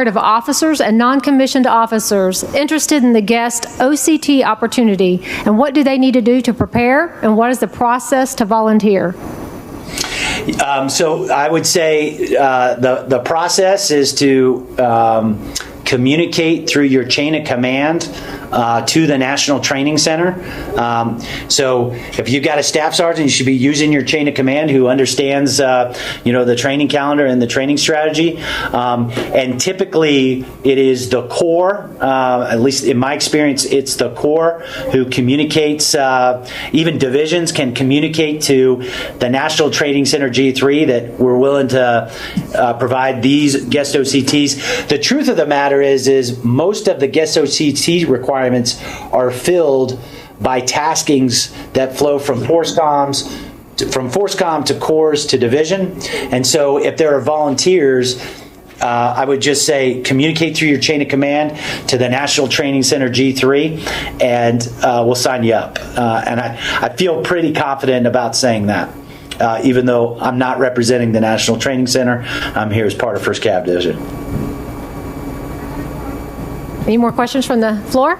required of officers and non-commissioned officers interested in the guest OCT opportunity, and what do they need to do to prepare, and what is the process to volunteer? So I would say the process is to communicate through your chain of command to the National Training Center. So if you've got a staff sergeant, you should be using your chain of command who understands, the training calendar and the training strategy. And typically it is the Corps, at least in my experience, it's the Corps who communicates, even divisions can communicate to the National Training Center G3 that we're willing to provide these guest OCTs. The truth of the matter is most of the guest OCT requirements are filled by taskings that flow from force comms to corps to division. And so if there are volunteers, I would just say communicate through your chain of command to the National Training Center G3, and we'll sign you up. And I feel pretty confident about saying that. Even though I'm not representing the National Training Center, I'm here as part of 1st Cav Division. Any more questions from the floor?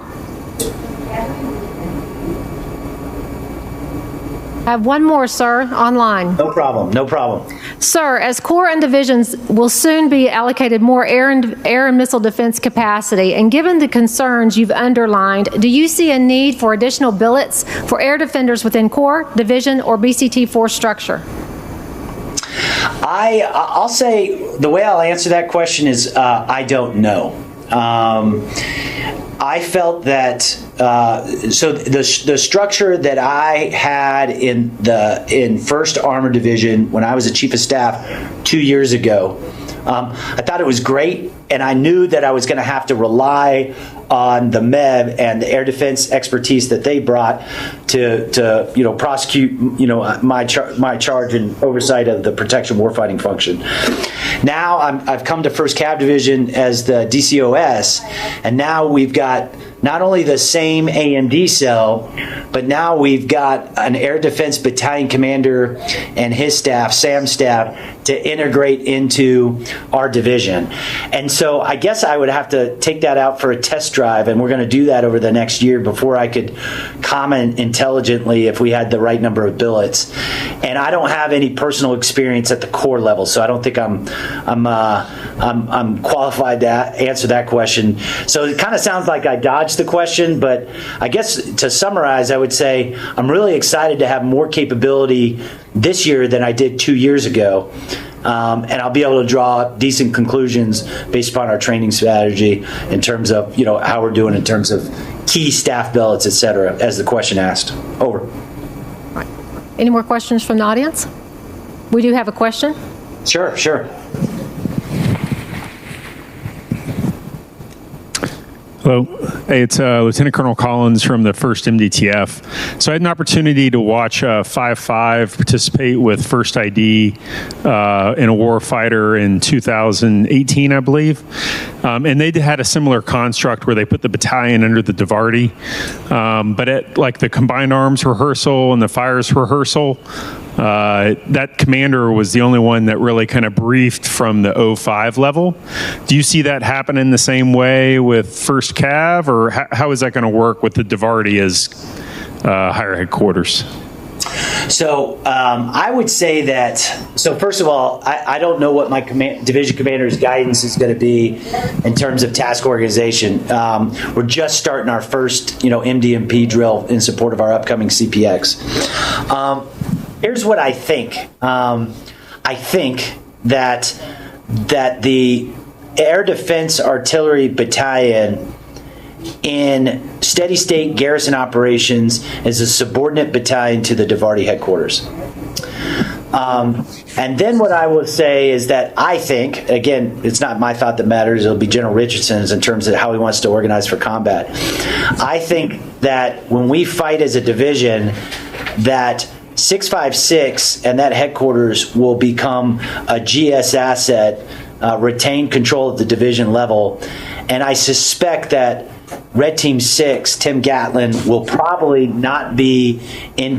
I have one more, sir, online. No problem, no problem. Sir, as Corps and divisions will soon be allocated more air and missile defense capacity, and given the concerns you've underlined, do you see a need for additional billets for air defenders within Corps, division, or BCT force structure? I'll say the way I'll answer that question is I don't know. I felt that so the structure that I had in 1st Armored Division when I was a Chief of Staff 2 years ago, I thought it was great, and I knew that I was going to have to rely on the MEV and the air defense expertise that they brought to prosecute my charge and oversight of the protection warfighting function. Now I've come to 1st Cav Division as the DCOS, and now we've got not only the same AMD cell, but now we've got an Air Defense Battalion commander and his staff, Sam's staff, to integrate into our division. And so I guess I would have to take that out for a test drive, and we're going to do that over the next year before I could comment intelligently if we had the right number of billets. And I don't have any personal experience at the Corps level, so I don't think I'm qualified to answer that question. So it kind of sounds like I dodged the question, but I guess to summarize, I would say I'm really excited to have more capability this year than I did 2 years ago. And I'll be able to draw decent conclusions based upon our training strategy in terms of how we're doing in terms of key staff billets, et cetera, as the question asked. Over. Right. Any more questions from the audience? We do have a question. Sure. Hello. Hey, it's Lieutenant Colonel Collins from the 1st MDTF. So I had an opportunity to watch 5.5 participate with First ID in a warfighter in 2018, I believe. And they had a similar construct where they put the battalion under the DIVARTY. But at like the combined arms rehearsal and the fires rehearsal, that commander was the only one that really kind of briefed from the 05 level. Do you see that happen in the same way with 1st Cav, or how is that going to work with the DIVARTY as higher headquarters? So I would say that, so first of all, I don't know what my division commander's guidance is going to be in terms of task organization. We're just starting our first, MDMP drill in support of our upcoming CPX. Here's what I think. I think that the Air Defense Artillery Battalion in steady state garrison operations is a subordinate battalion to the DIVARTY headquarters. And then what I will say is that I think, again, it's not my thought that matters, it'll be General Richardson's in terms of how he wants to organize for combat. I think that when we fight as a division, that 656 and that headquarters will become a GS asset, retain control at the division level. And I suspect that Red Team 6, Tim Gatlin, will probably not be in